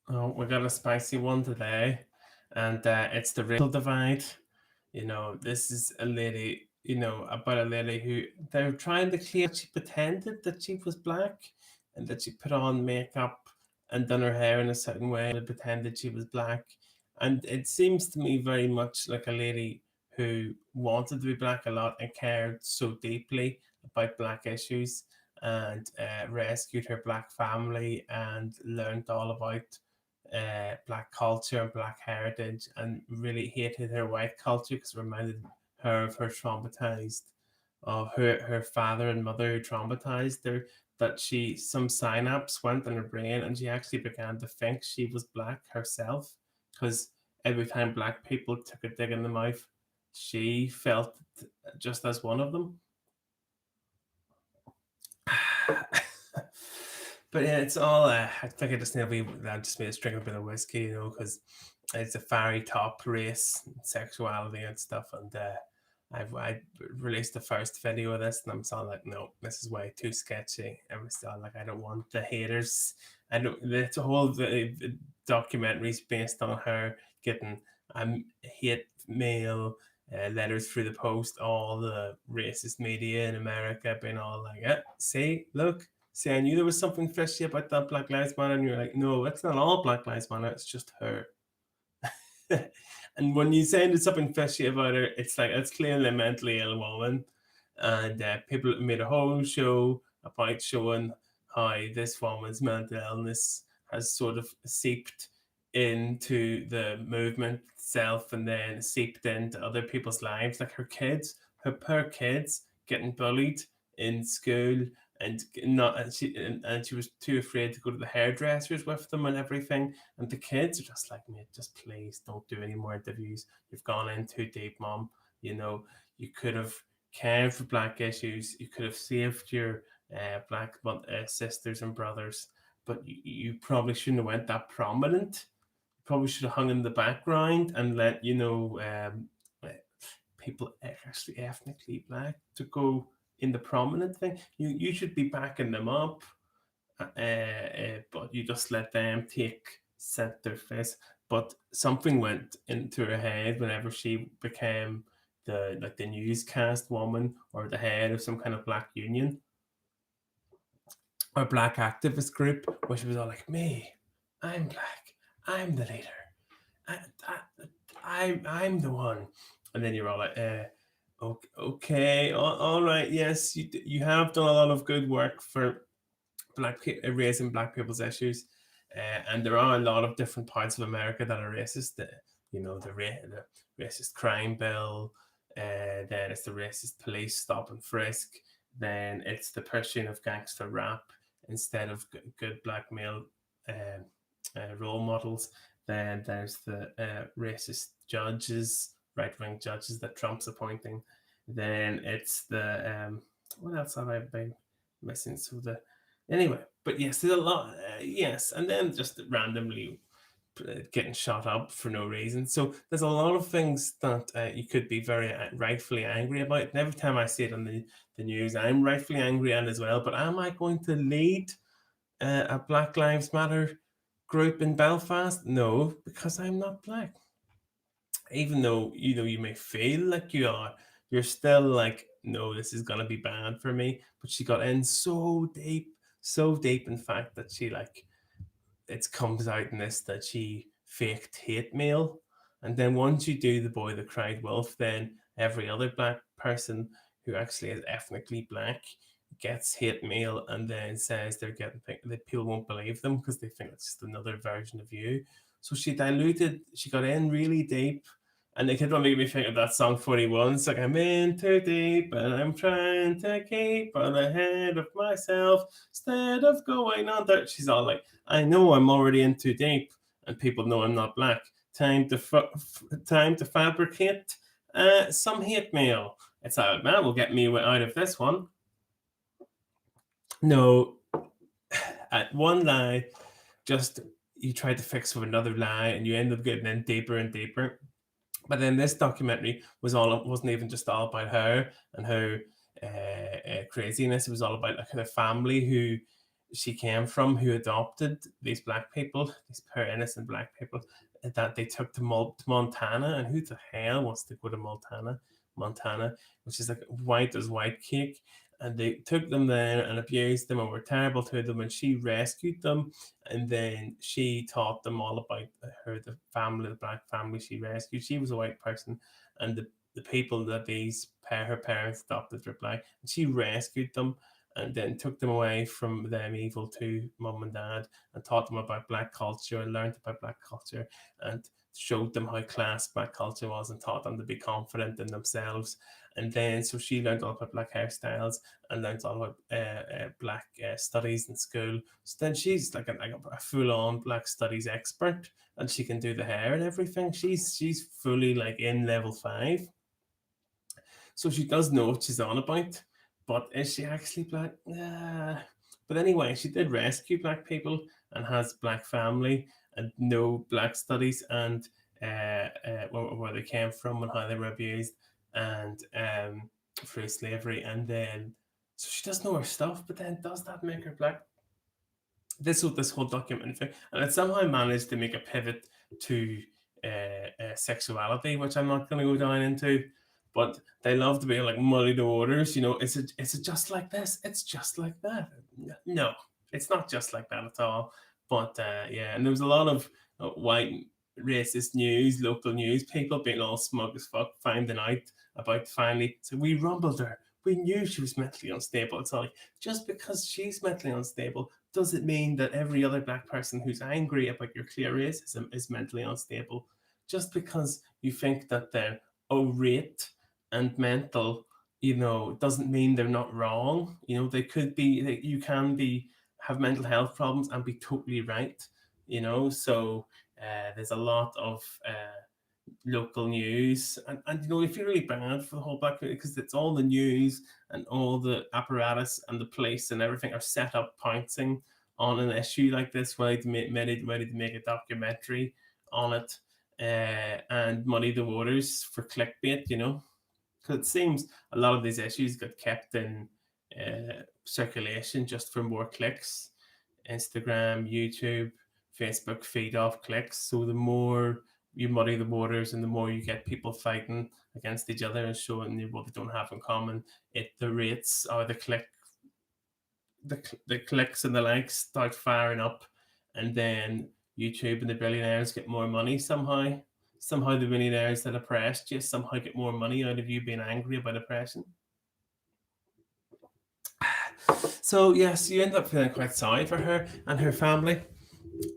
Oh, we got a spicy one today, and it's the racial divide. This is a lady, about a lady who they're trying to claim that she pretended that she was black and that she put on makeup and done her hair in a certain way and pretended she was black. And it seems to me very much like a lady who wanted to be black a lot and cared so deeply about black issues and rescued her black family and learned all about black culture and black heritage and really hated her white culture because it reminded her of her traumatized of her father and mother who traumatized her, that she some synapse went in her brain and she actually began to think she was black herself because every time black people took a dig in the mouth she felt just as one of them. But yeah, it's all. I think I just need to be. I just made us drink a bit of whiskey, because it's a fiery top race, sexuality and stuff. And I released the first video of this, and I'm still like, no, this is way too sketchy. I'm still like, I don't want the haters. I don't. The whole documentary is based on her getting hate mail. Letters through the post, all the racist media in America being all like, see, look, see, I knew there was something fishy about that Black Lives Matter, and you're like, no, it's not all Black Lives Matter, it's just her. And when you say there's something fishy about her, it's like it's clearly a mentally ill woman. And people made a whole show about showing how this woman's mental illness has sort of seeped into the movement itself and then seeped into other people's lives, like her kids getting bullied in school and not and she was too afraid to go to the hairdressers with them and everything, and the kids are just like, mate, just please don't do any more interviews. You've gone in too deep, mom. You could have cared for black issues. You could have saved your black sisters and brothers, but you probably shouldn't have went that prominent. You probably should have hung in the background and let people actually ethnically black to go in the prominent thing. You should be backing them up, but you just let them take center face. But something went into her head whenever she became the newscast woman or the head of some kind of black union or black activist group, where she was all like, "Me, I'm black. I'm the leader. I, I'm the one." And then you're all like, okay, all right, yes, you have done a lot of good work for raising black people's issues, and there are a lot of different parts of America that are racist. The racist crime bill, then it's the racist police stop and frisk, then it's the pushing of gangster rap instead of good black male role models. Then there's the racist judges, right wing judges that Trump's appointing. Then it's the what else have I been missing? So the anyway, but yes, there's a lot. Yes, and then just randomly getting shot up for no reason. So there's a lot of things that you could be very rightfully angry about. And every time I see it on the news, I'm rightfully angry and as well. But am I going to lead a Black Lives Matter group in Belfast? No, because I'm not black. Even though you may feel like you are, you're still like, no, this is gonna be bad for me. But she got in so deep, in fact, that she like it comes out in this that she faked hate mail. And then once you do the boy that cried wolf, then every other black person who actually is ethnically black gets hate mail and then says they're getting that people won't believe them because they think it's just another version of you. So she got in really deep. And they kept on making me think of that song 41. It's like, I'm in too deep and I'm trying to keep on ahead of myself instead of going under. She's all like, I know I'm already in too deep and people know I'm not black. Time to fabricate some hate mail. It's like, that will get me out of this one. No, at one lie, just you try to fix with another lie and you end up getting in deeper and deeper. But then this documentary wasn't even just all about her and her craziness. It was all about like her family who she came from, who adopted these black people, these poor innocent black people, that they took to, to Montana. And who the hell wants to go to Montana, which is like white as white cake. And they took them there and abused them and were terrible to them. And she rescued them, and then she taught them all about the family, the black family she rescued. She was a white person, and the people that her parents adopted were black, and she rescued them and then took them away from them evil to mum and dad, and taught them about black culture and learned about black culture, and showed them how class black culture was, and taught them to be confident in themselves. And then so she learned all about black hairstyles and learned all about black studies in school. So then she's like a full-on black studies expert, and she can do the hair and everything. She's fully like in level 5. So she does know what she's on about, but is she actually black? But anyway, she did rescue black people and has black family and know black studies and where they came from and how they were abused and through slavery. And then, so she does know her stuff, but then does that make her black? This whole documentary, and it somehow managed to make a pivot to sexuality, which I'm not going to go down into. But they love to be like muddy the waters. Is it just like this? It's just like that. No, it's not just like that at all. But yeah, and there was a lot of white racist news, local news, people being all smug as fuck, finding out about finally. So we rumbled her. We knew she was mentally unstable. It's like, just because she's mentally unstable, does it mean that every other black person who's angry about your clear racism is mentally unstable? Just because you think that they're irate and mental, doesn't mean they're not wrong. They could be, you can have mental health problems and be totally right. So there's a lot of local news, and I feel really bad for the whole black community, because it's all the news and all the apparatus and the police and everything are set up pouncing on an issue like this, ready to make a documentary on it, and muddy the waters for clickbait, because it seems a lot of these issues get kept in circulation just for more clicks. Instagram, YouTube, Facebook feed off clicks. So the more you muddy the waters and the more you get people fighting against each other and showing you what they don't have in common, the rates or the clicks and the likes start firing up, and then YouTube and the billionaires get more money somehow. Somehow the billionaires that oppressed you somehow get more money out of you being angry about oppression. So yes, you end up feeling quite sorry for her and her family.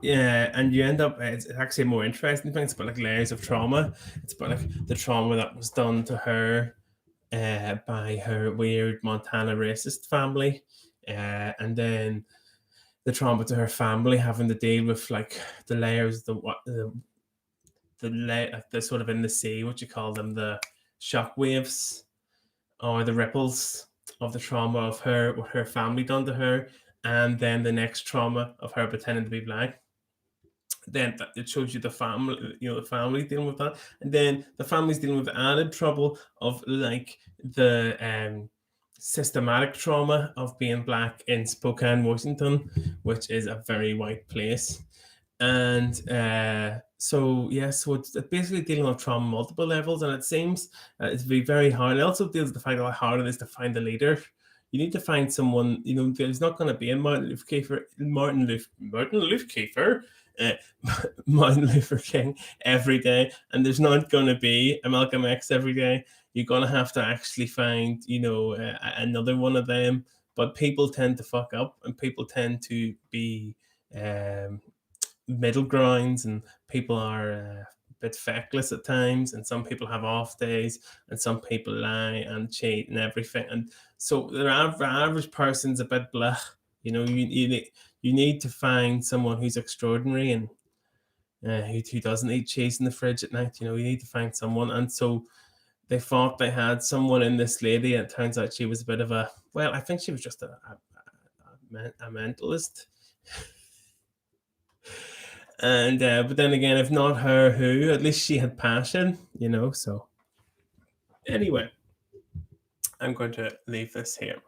Yeah, and you end up, it's actually a more interesting thing. It's about like layers of trauma. It's about like the trauma that was done to her by her weird Montana racist family, and then the trauma to her family having to deal with like the layers, the sort of in the sea, what you call them, the shock waves or the ripples of the trauma of what her family done to her, and then the next trauma of her pretending to be black. Then it shows you the family, the family dealing with that, and then the family's dealing with the added trouble of like the systematic trauma of being black in Spokane, Washington, which is a very white place. And so it's basically dealing with trauma on multiple levels, and it seems it's very hard. It also deals with the fact how hard it is to find a leader. You need to find someone. There's not going to be a Martin Luther King every day, and there's not going to be a Malcolm X every day. You're going to have to actually find, another one of them. But people tend to fuck up, and people tend to be middle grounds, and people are a bit feckless at times, and some people have off days, and some people lie and cheat and everything. And so the average person's a bit blah. You need to find someone who's extraordinary and who doesn't eat cheese in the fridge at night. You need to find someone. And so they thought they had someone in this lady, and it turns out she was a bit of I think she was just a mentalist. And but then again, if not her, who? At least she had passion, so anyway, I'm going to leave this here.